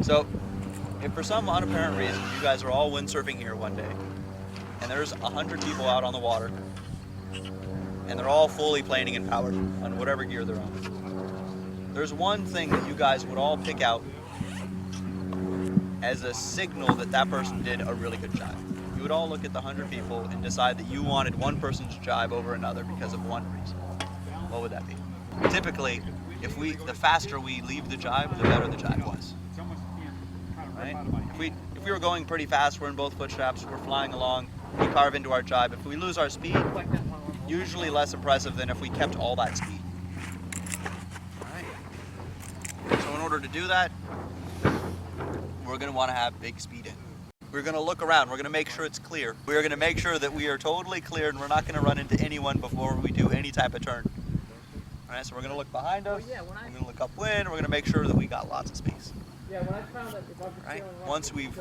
So, if for some unapparent reason you guys are all windsurfing here one day, and there's 100 people out on the water, and they're all fully planing and powered on whatever gear they're on, there's one thing that you guys would all pick out as a signal that that person did a really good job. You would all look at the 100 people and decide that you wanted one person's jibe over another because of one reason. What would that be? Typically, the faster we leave the jibe, the better the jibe was. Right? If we were going pretty fast, we're in both foot straps, we're flying along, we carve into our jibe. If we lose our speed, usually less impressive than if we kept all that speed. Right? So in order to do that, we're going to want to have big speed in. We're going to look around. We're going to make sure it's clear. We're going to make sure that we are totally clear and we're not going to run into anyone before we do any type of turn. All right, so we're going to look behind us. We're going to look upwind. We're going to make sure that we got lots of space. Right? Once we've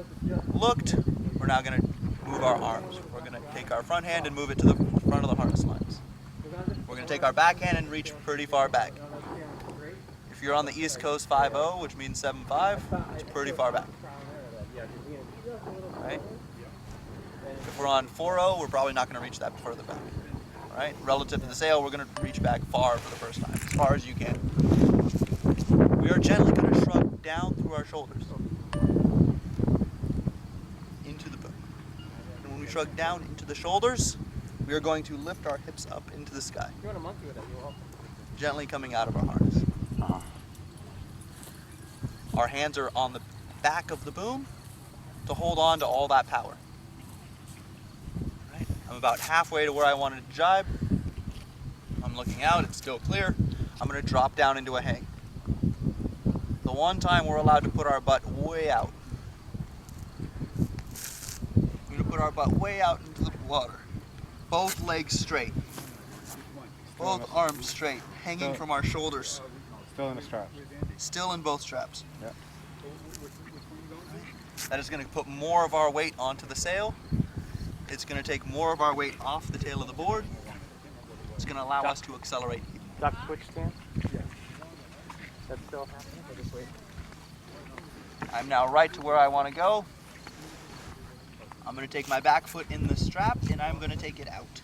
looked, we're now going to move our arms. We're going to take our front hand and move it to the front of the harness lines. We're going to take our back hand and reach pretty far back. If you're on the East Coast 5-0, which means 7-5, it's pretty far back. Right? If we're on 4-0, we're probably not going to reach that further back. All right? Relative to the sail, we're going to reach back far for the first time, as far as you can. We are gently going to shrug down through our shoulders into the boom. And when we shrug down into the shoulders, we are going to lift our hips up into the sky. Gently coming out of our harness. Our hands are on the back of the boom to hold on to all that power. Right? I'm about halfway to where I wanted to jibe. I'm looking out, it's still clear. I'm going to drop down into a hang. The one time we're allowed to put our butt way out. We're going to put our butt way out into the water. Both legs straight. Both arms straight, hanging from our shoulders. Still in the straps. Still in both straps. Yep. That is going to put more of our weight onto the sail. It's going to take more of our weight off the tail of the board. It's going to allow us to accelerate. Duck switch stand? Yeah. That's still happening? Or just wait? I'm now right to where I want to go. I'm going to take my back foot in the strap and I'm going to take it out.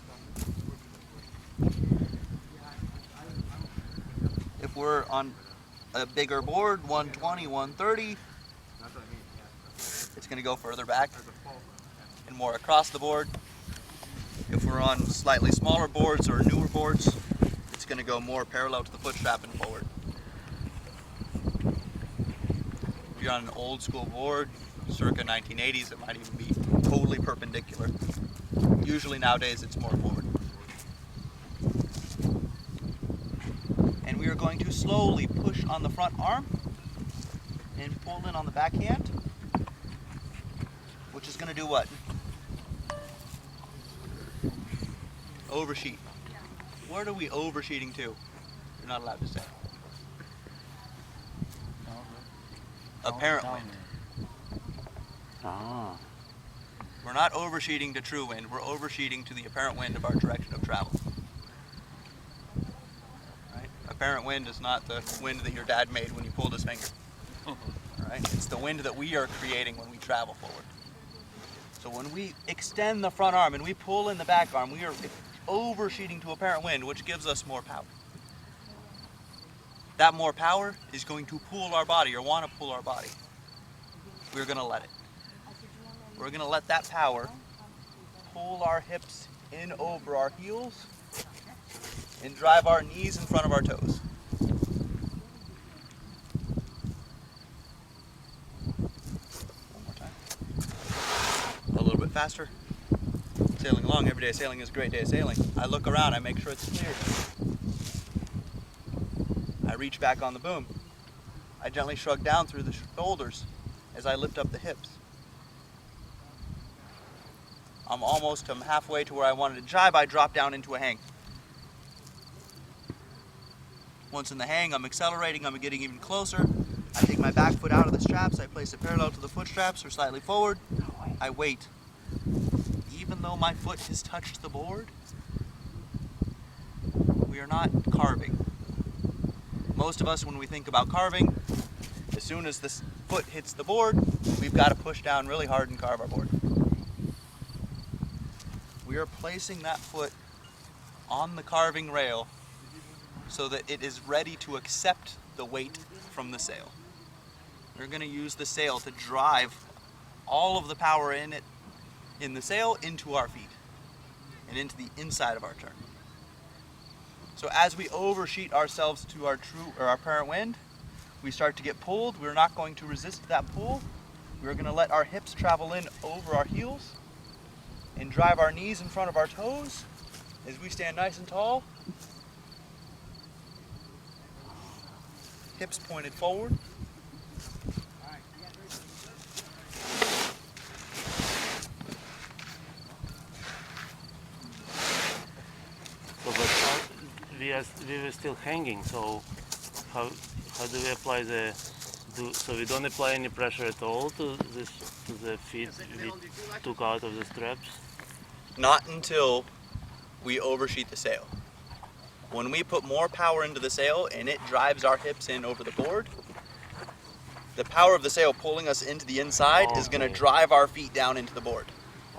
If we're on a bigger board, 120, 130, it's going to go further back and more across the board. If we're on slightly smaller boards or newer boards, it's going to go more parallel to the foot strap and forward. If you're on an old school board, circa 1980s, it might even be totally perpendicular. Usually nowadays it's more forward. And we are going to slowly push on the front arm and pull in on the back hand, which is going to do what? Oversheet. Where are we oversheeting to? You're not allowed to say. Apparent wind. We're not oversheeting to true wind, we're oversheeting to the apparent wind of our direction of travel. Right? Apparent wind is not the wind that your dad made when you pulled his finger. Right? It's the wind that we are creating when we travel forward. So when we extend the front arm and we pull in the back arm, we are oversheeting to apparent wind, which gives us more power. That more power is going to pull our body, or want to pull our body. We're going to let it. We're going to let that power pull our hips in over our heels and drive our knees in front of our toes. One more time. A little bit faster. Sailing along, every day of sailing is a great day of sailing. I look around, I make sure it's clear. I reach back on the boom. I gently shrug down through the shoulders as I lift up the hips. I'm halfway to where I wanted to jibe. I drop down into a hang. Once in the hang, I'm accelerating, I'm getting even closer. I take my back foot out of the straps, I place it parallel to the foot straps or slightly forward. I wait. Even though my foot has touched the board, we are not carving. Most of us, when we think about carving, as soon as this foot hits the board, we've got to push down really hard and carve our board. We are placing that foot on the carving rail so that it is ready to accept the weight from the sail. We're going to use the sail to drive all of the power in the sail into our feet and into the inside of our turn. So as we oversheet ourselves to our apparent wind, we start to get pulled. We're not going to resist that pull. We're going to let our hips travel in over our heels and drive our knees in front of our toes as we stand nice and tall. Hips pointed forward. So, but we were still hanging. So, how do we apply so we don't apply any pressure at all to the feet we took out of the straps? Not until we oversheet the sail. When we put more power into the sail and it drives our hips in over the board, the power of the sail pulling us into the inside is going to drive our feet down into the board.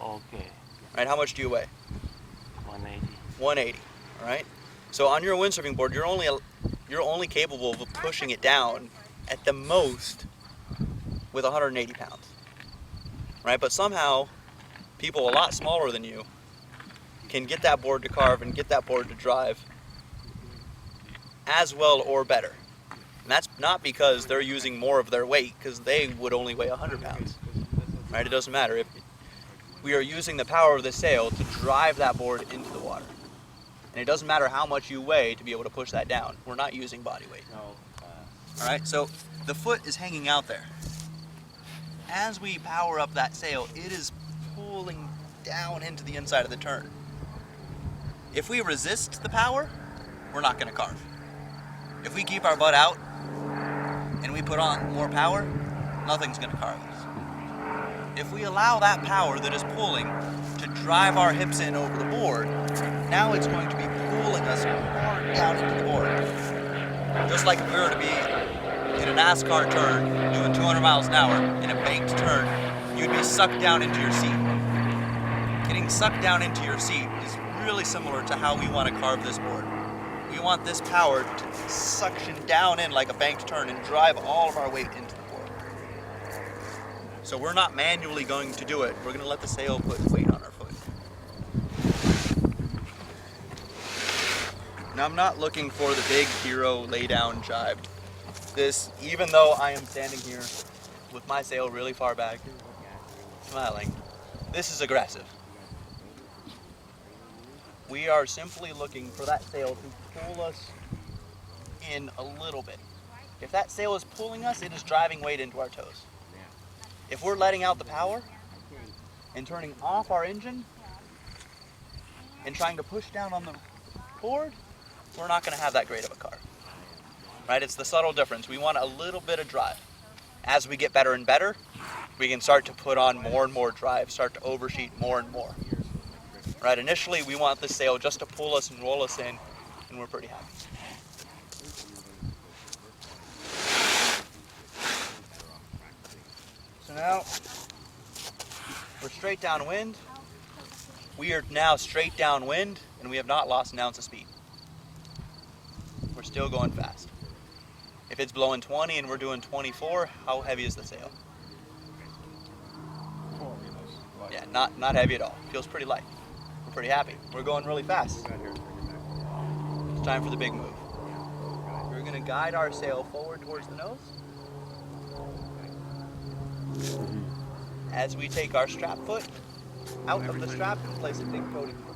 Okay. Right? How much do you weigh? 180. 180. All right. So on your windsurfing board, you're only capable of pushing it down at the most with 180 pounds. Right? But somehow, people a lot smaller than you can get that board to carve and get that board to drive as well or better. And that's not because they're using more of their weight, because they would only weigh 100 pounds. Right? It doesn't matter. If we are using the power of the sail to drive that board into the water. And it doesn't matter how much you weigh to be able to push that down. We're not using body weight. All right, so the foot is hanging out there. As we power up that sail, it is pulling down into the inside of the turn. If we resist the power, we're not going to carve. If we keep our butt out and we put on more power, nothing's going to carve us. If we allow that power that is pulling to drive our hips in over the board, now it's going to be pulling us hard down into the board. Just like if we were to be in a NASCAR turn, doing 200 miles an hour in a banked turn, you'd be sucked down into your seat. Getting sucked down into your seat is really similar to how we want to carve this board. We want this power to suction down in like a banked turn and drive all of our weight into the board. So we're not manually going to do it. We're going to let the sail put weight on our foot. Now I'm not looking for the big hero lay down jibe. This, even though I am standing here with my sail really far back, smiling, this is aggressive. We are simply looking for that sail to pull us in a little bit. If that sail is pulling us, it is driving weight into our toes. If we're letting out the power and turning off our engine and trying to push down on the board, we're not going to have that great of a carve. Right? It's the subtle difference. We want a little bit of drive. As we get better and better, we can start to put on more and more drive, start to oversheet more and more. Right? Initially, we want the sail just to pull us and roll us in, and we're pretty happy. So now, we're straight downwind. We are now straight downwind, and we have not lost an ounce of speed. We're still going fast. If it's blowing 20 and we're doing 24, how heavy is the sail? Yeah, not heavy at all. Feels pretty light. We're pretty happy. We're going really fast. It's time for the big move. We're going to guide our sail forward towards the nose. As we take our strap foot out of the strap and place a big coating foot.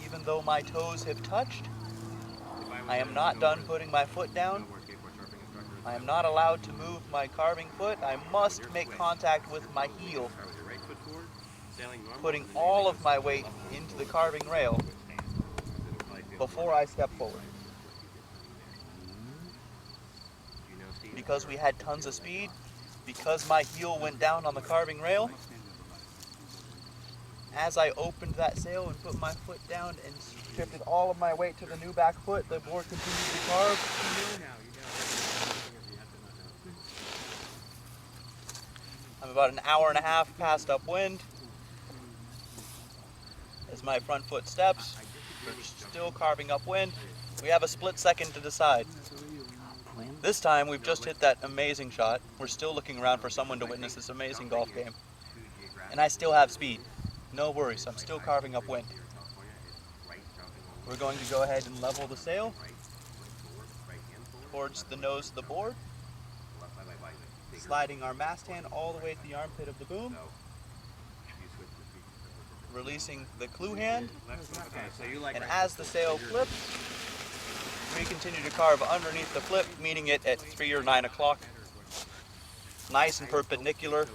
Even though my toes have touched, I am not done putting my foot down. I am not allowed to move my carving foot. I must make contact with my heel, putting all of my weight into the carving rail before I step forward. Because we had tons of speed, because my heel went down on the carving rail, as I opened that sail and put my foot down and shifted all of my weight to the new back foot. The board continues to carve. I'm about an hour and a half past upwind. As my front foot steps, we're still carving upwind. We have a split second to decide. This time we've just hit that amazing shot. We're still looking around for someone to witness this amazing golf game. And I still have speed. No worries, I'm still carving upwind. We're going to go ahead and level the sail towards the nose of the board, sliding our mast hand all the way to the armpit of the boom, releasing the clue hand, and as the sail flips, we continue to carve underneath the flip, meeting it at 3 or 9 o'clock. Nice and perpendicular.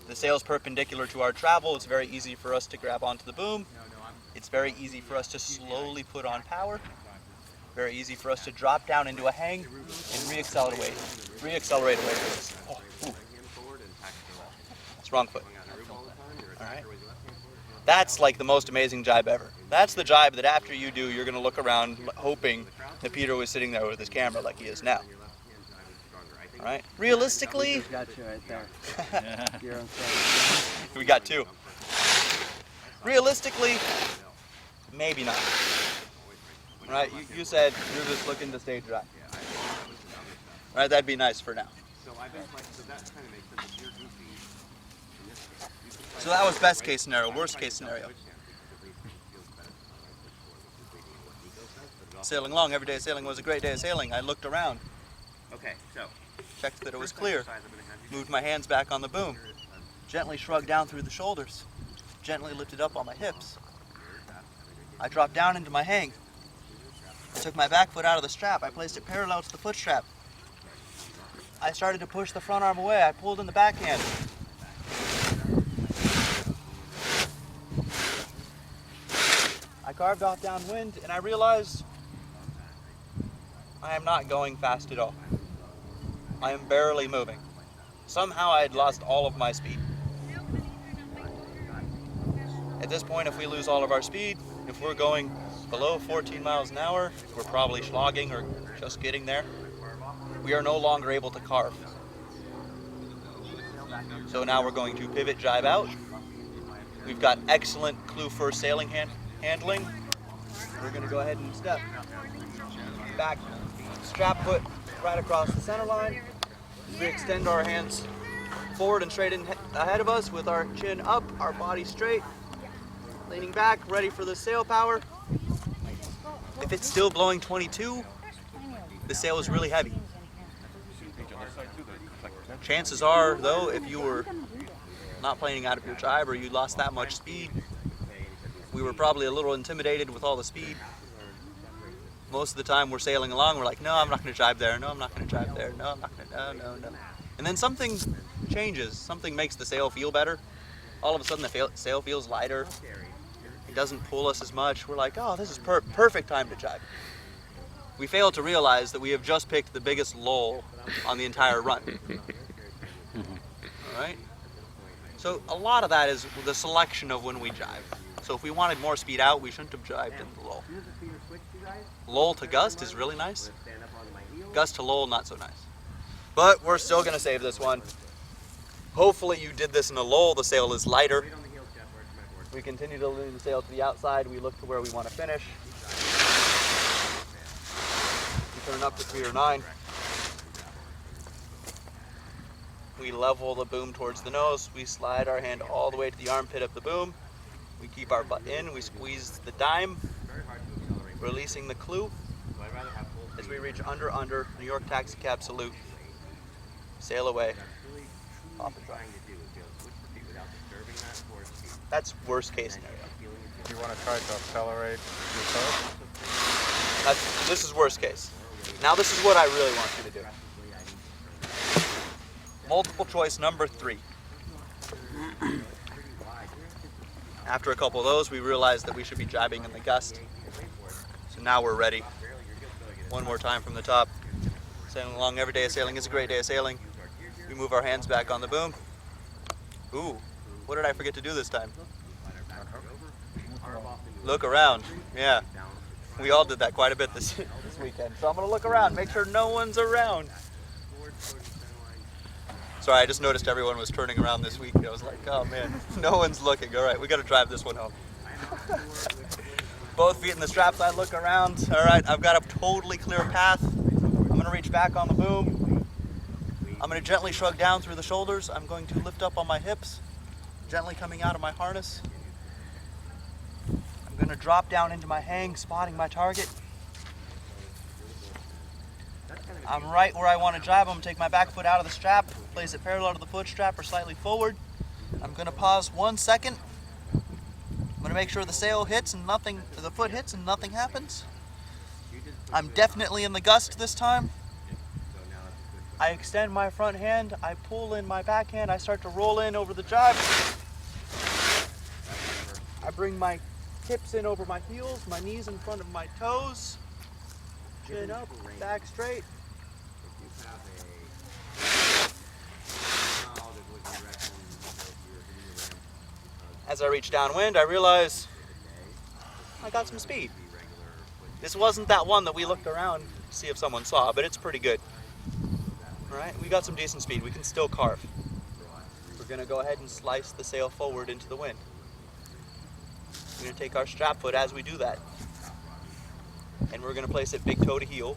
The sail's perpendicular to our travel. It's very easy for us to grab onto the boom. It's very easy for us to slowly put on power. Very easy for us to drop down into a hang and re-accelerate away. Re-accelerate away from this. Oh, ooh. It's wrong foot. All right. That's like the most amazing jibe ever. That's the jibe that after you do, you're going to look around hoping that Peter was sitting there with his camera like he is now. All right. Realistically, Got you right there. You're on set. we got two. Realistically, maybe not. All right. You said you're just looking to stay dry. All right. That'd be nice for now. So that was best case scenario. Worst case scenario. Sailing along, every day of sailing was a great day of sailing. I looked around, Okay, so checked that it was clear, moved my hands back on the boom, gently shrugged down through the shoulders, gently lifted up on my hips. I dropped down into my hang. I took my back foot out of the strap. I placed it parallel to the foot strap. I started to push the front arm away. I pulled in the backhand. I carved off downwind and I realized I am not going fast at all. I am barely moving. Somehow I had lost all of my speed. At this point, if we lose all of our speed, if we're going below 14 miles an hour, we're probably slogging or just getting there. We are no longer able to carve. So now we're going to pivot jibe out. We've got excellent clue first sailing handling. We're going to go ahead and step back, strap foot right across the center line. We extend our hands forward and straight in ahead of us with our chin up, our body straight, leaning back, ready for the sail power. If it's still blowing 22, the sail is really heavy. Chances are, though, if you were not playing out of your jibe or you lost that much speed, we were probably a little intimidated with all the speed. Most of the time we're sailing along, we're like, no, I'm not going to jibe there. No, I'm not going to jibe there. No, I'm not going to, no. And then something changes. Something makes the sail feel better. All of a sudden the sail feels lighter. It doesn't pull us as much. We're like, oh, this is perfect time to jibe. We fail to realize that we have just picked the biggest lull on the entire run. All right? So a lot of that is the selection of when we jibe. So if we wanted more speed out, we shouldn't have jibed in the lull. Lull to gust is really nice. Gust to lull, not so nice. But we're still going to save this one. Hopefully you did this in a lull. The sail is lighter. We continue to lean the sail to the outside. We look to where we want to finish. We turn up to 3 or 9. We level the boom towards the nose. We slide our hand all the way to the armpit of the boom. We keep our butt in. We squeeze the dime, releasing the clue as we reach under, New York taxi cab salute. Sail away. Off and dry. That's worst case scenario. You want to try to accelerate yourself? This is worst case. Now this is what I really want you to do. Multiple choice number 3. After a couple of those, we realized that we should be jibing in the gust. So now we're ready. One more time from the top. Sailing along, every day of sailing is a great day of sailing. We move our hands back on the boom. Ooh, what did I forget to do this time? Look around. Yeah. We all did that quite a bit this weekend. So I'm going to look around, make sure no one's around. Sorry, I just noticed everyone was turning around this week. I was like, oh man, no one's looking. All right, we got to drive this one home. Both feet in the straps, I look around. All right, I've got a totally clear path. I'm going to reach back on the boom. I'm going to gently shrug down through the shoulders. I'm going to lift up on my hips, gently coming out of my harness. I'm going to drop down into my hang, spotting my target. I'm right where I want to jibe. I'm going to take my back foot out of the strap, place it parallel to the foot strap or slightly forward. I'm going to pause 1 second. I'm going to make sure the sail hits and the foot hits and nothing happens. I'm definitely in the gust this time. I extend my front hand, I pull in my backhand, I start to roll in over the jibe. I bring my hips in over my heels, my knees in front of my toes. Chin up, back straight. As I reach downwind, I realize I got some speed. This wasn't that one that we looked around to see if someone saw, but it's pretty good. All right, we got some decent speed. We can still carve. We're gonna go ahead and slice the sail forward into the wind. We're gonna take our strap foot as we do that, and we're gonna place it big toe to heel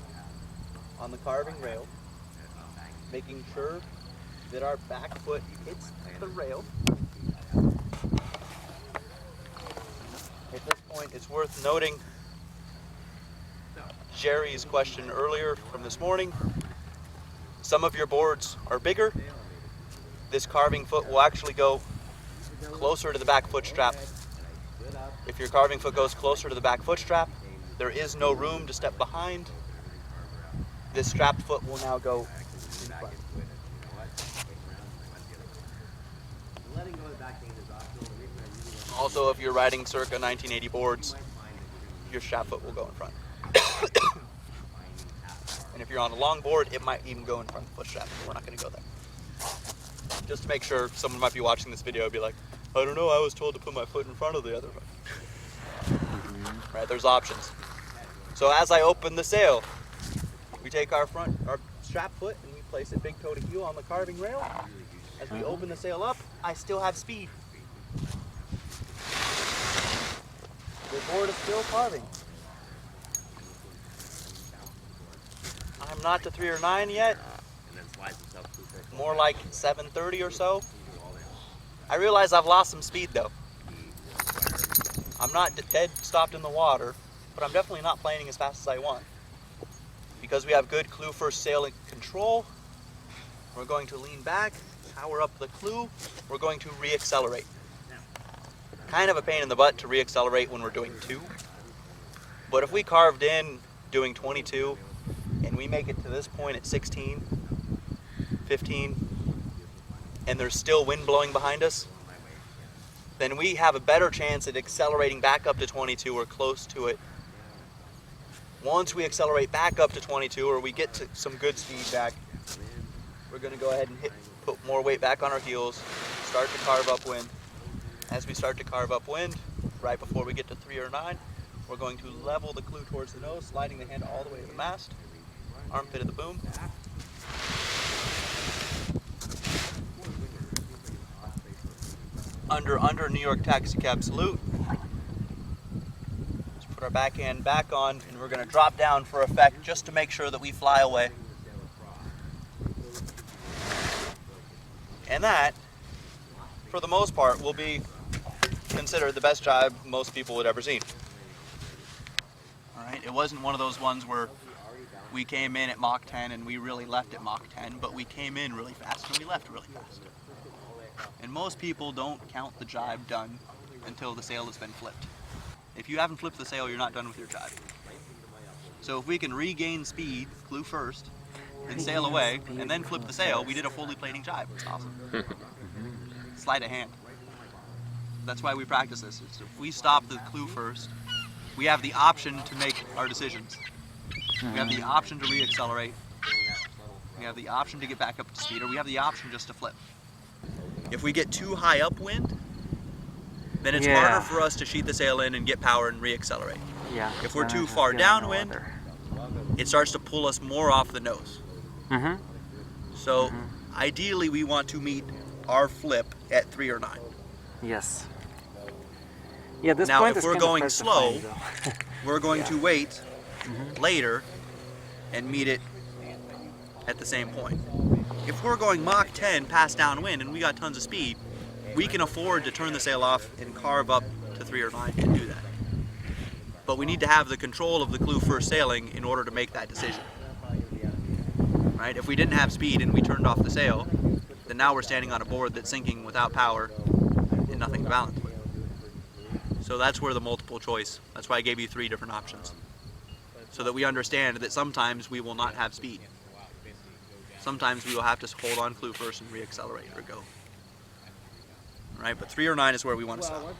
on the carving rail, making sure that our back foot hits the rail. At this point, it's worth noting Jerry's question earlier from this morning. Some of your boards are bigger. This carving foot will actually go closer to the back foot strap. If your carving foot goes closer to the back foot strap, there is no room to step behind. This strapped foot will now go in front. Also, if you're riding circa 1980 boards, your strap foot will go in front. And if you're on a long board, it might even go in front of the foot strap, but we're not going to go there. Just to make sure, someone might be watching this video and be like, I don't know, I was told to put my foot in front of the other foot. Right, there's options. So as I open the sail, we take our strap foot and we place it big toe to heel on the carving rail. As we open the sail up, I still have speed. The board is still carving. I'm not to 3 or 9 yet. More like 7:30 or so. I realize I've lost some speed though. I'm not dead stopped in the water, but I'm definitely not planing as fast as I want. Because we have good clew first sailing control, we're going to lean back, power up the clew, we're going to re-accelerate. Kind of a pain in the butt to re-accelerate when we're doing 2. But if we carved in doing 22 and we make it to this point at 16, 15, and there's still wind blowing behind us, then we have a better chance at accelerating back up to 22 or close to it. Once we accelerate back up to 22 or we get to some good speed back, we're going to go ahead and put more weight back on our heels, start to carve upwind. As we start to carve upwind, right before we get to 3 or 9, we're going to level the clew towards the nose, sliding the hand all the way to the mast, armpit of the boom. Under New York taxi cab salute. Let's put our backhand back on and we're going to drop down for effect just to make sure that we fly away. And that, for the most part, will be considered the best jibe most people would ever see. All right, it wasn't one of those ones where we came in at Mach 10 and we really left at Mach 10, but we came in really fast and we left really fast. And most people don't count the jibe done until the sail has been flipped. If you haven't flipped the sail, you're not done with your jibe. So if we can regain speed, clew first, and sail away, and then flip the sail, we did a fully plating jibe. It's awesome. Sleight of hand. That's why we practice this. If we stop the clew first, we have the option to make our decisions. We have the option to re-accelerate. We have the option to get back up to speed, or we have the option just to flip. If we get too high upwind, then it's Yeah. harder for us to sheet the sail in and get power and reaccelerate. Yeah. If we're then I too have far to get on the downwind, weather. it starts to pull us more off the nose. Mhm. So ideally we want to meet our flip at 3 or 9. Yes. Yeah, this Now, point if is we're kind of going hard to slow, find, though. We're going Yeah. to wait later and meet it at the same point. If we're going Mach 10 past downwind and we got tons of speed, we can afford to turn the sail off and carve up to 3 or 9 and do that. But we need to have the control of the clue first sailing in order to make that decision. Right? If we didn't have speed and we turned off the sail, then now we're standing on a board that's sinking without power and nothing to balance with. So that's where the multiple choice, that's why I gave you 3 different options. So that we understand that sometimes we will not have speed. Sometimes we will have to hold on clue first and reaccelerate or go. Right? But 3 or 9 is where we want to stop.